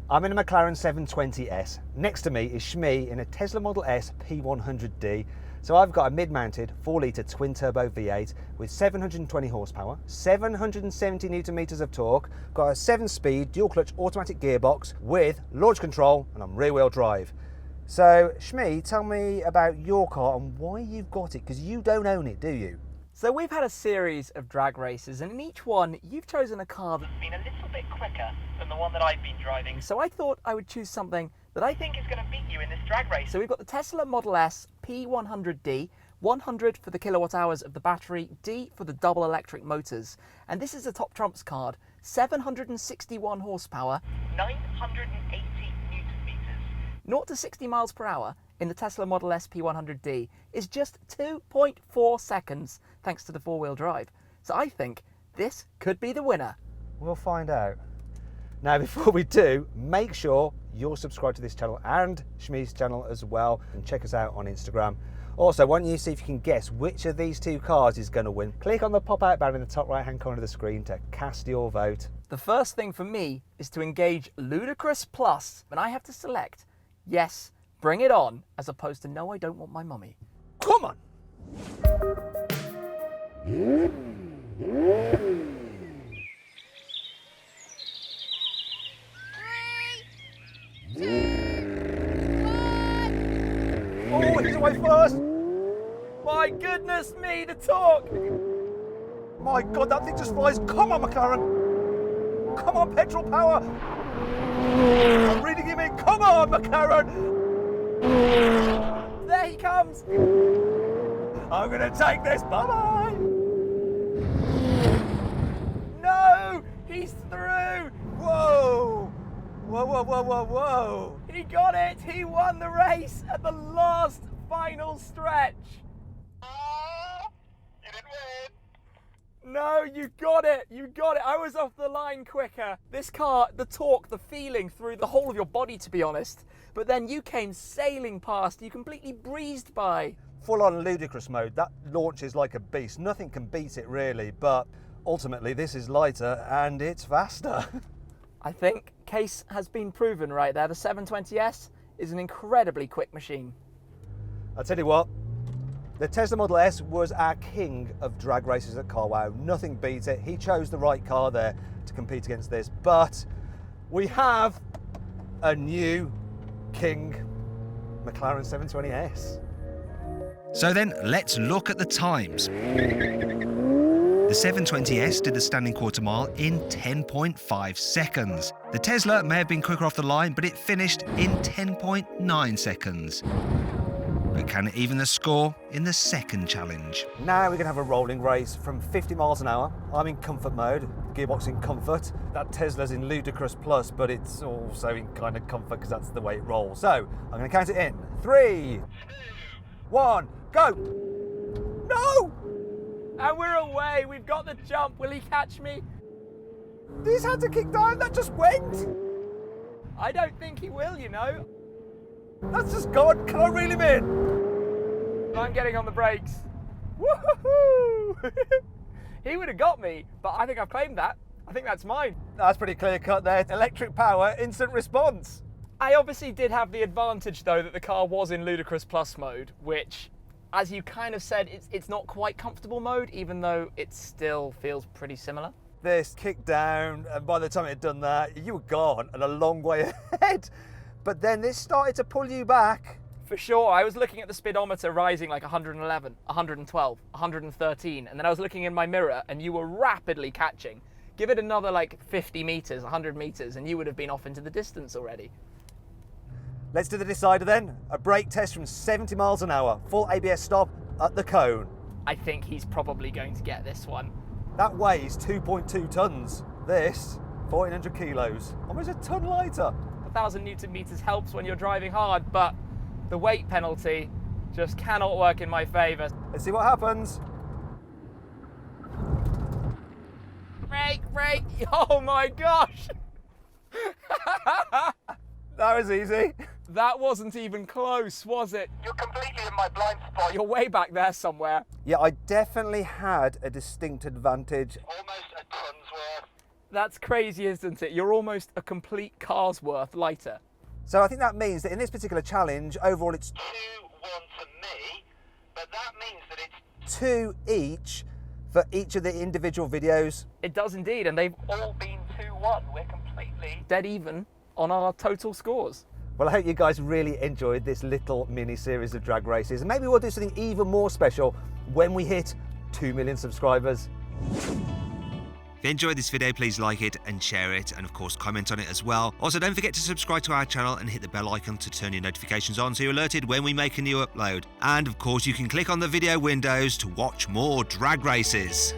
I'm in a Mclaren 720S. Next to me is Shmee in a Tesla Model S P100D. So I've got a mid-mounted 4-litre twin-turbo V8 with 720 horsepower, 770 newton meters of torque, got a 7-speed dual-clutch automatic gearbox with launch control, and I'm rear-wheel drive. So Shmee, tell me about your car and why you've got it, because you don't own it, do you? So we've had a series of drag races, and in each one you've chosen a car that's been a little bit quicker than the one that I've been driving. So I thought I would choose something that I think is going to beat you in this drag race. So we've got the Tesla Model S P100D, 100 for the kilowatt hours of the battery, D for the double electric motors. And this is a top trumps card, 761 horsepower, 980 newton meters. 0 to 60 miles per hour in the Tesla Model S P100D is just 2.4 seconds thanks to the four-wheel drive. So I think this could be the winner. We'll find out. Now, before we do, make sure you're subscribed to this channel and Shmee's channel as well, and check us out on Instagram. Also, why don't you see if you can guess which of these two cars is going to win? Click on the pop-out banner in the top right-hand corner of the screen to cast your vote. The first thing for me is to engage Ludicrous Plus, and I have to select yes, bring it on, as opposed to no, I don't want my mummy. Come on! Oh, he's away first! My goodness me, the torque! My God, that thing just flies. Come on, McLaren! Come on, petrol power! I'm reading him in. Come on, McLaren! There he comes! I'm gonna take this. Bye-bye! No! He's through! Whoa! Whoa, whoa, whoa, whoa, whoa! He got it! He won the race at the last final stretch! You didn't win! No, you got it! You got it! I was off the line quicker. This car, the torque, the feeling through the whole of your body, to be honest. But then you came sailing past. You completely breezed by. Full-on ludicrous mode. That launches like a beast. Nothing can beat it, really. But ultimately, this is lighter and it's faster. I think case has been proven right there. The 720S is an incredibly quick machine. I'll tell you what, the Tesla Model S was our king of drag races at carwow. Nothing beats it. He chose the right car there to compete against this. But we have a new king, Mclaren 720S. So then, let's look at the times. The 720S did the standing quarter mile in 10.5 seconds. The Tesla may have been quicker off the line, but it finished in 10.9 seconds. But can it even the score in the second challenge? Now we're going to have a rolling race from 50 miles an hour. I'm in comfort mode, gearbox in comfort. That Tesla's in ludicrous plus, but it's also in kind of comfort because that's the way it rolls. So I'm going to count it in. 3, 2, 1, go! No! And we're away. We've got the jump. Will he catch me? This had to kick down. That just went. I don't think he will, you know. That's just gone. Can I reel him in? I'm getting on the brakes. Woohoo! He would have got me, but I think I've claimed that. I think that's mine. That's pretty clear cut there. Electric power, instant response. I obviously did have the advantage, though, that the car was in Ludicrous Plus mode, which, as you kind of said, it's not quite comfortable mode, even though it still feels pretty similar. This kicked down, and by the time it had done that, you were gone and a long way ahead. But then this started to pull you back. For sure, I was looking at the speedometer rising like 111, 112, 113, and then I was looking in my mirror and you were rapidly catching. Give it another like 50 meters, 100 meters, and you would have been off into the distance already. Let's do the decider then. A brake test from 70 miles an hour. Full ABS stop at the cone. I think he's probably going to get this one. That weighs 2.2 tons. This, 1,400 kilos. Almost a ton lighter. 1,000 newton meters helps when you're driving hard, but the weight penalty just cannot work in my favor. Let's see what happens. Brake, brake. Oh my gosh. That was easy. That wasn't even close, was it? You're completely in my blind spot. You're way back there somewhere. Yeah, I definitely had a distinct advantage. Almost a ton's worth. That's crazy, isn't it? You're almost a complete car's worth lighter. So I think that means that in this particular challenge, overall it's 2-1 to me, but that means that it's 2 each for each of the individual videos. It does indeed, and they've all been 2-1. We're completely dead even on our total scores. Well, I hope you guys really enjoyed this little mini series of drag races, and maybe we'll do something even more special when we hit 2 million subscribers. If you enjoyed this video, please like it and share it, and of course comment on it as well. Also, don't forget to subscribe to our channel and hit the bell icon to turn your notifications on so you're alerted when we make a new upload. And of course you can click on the video windows to watch more drag races.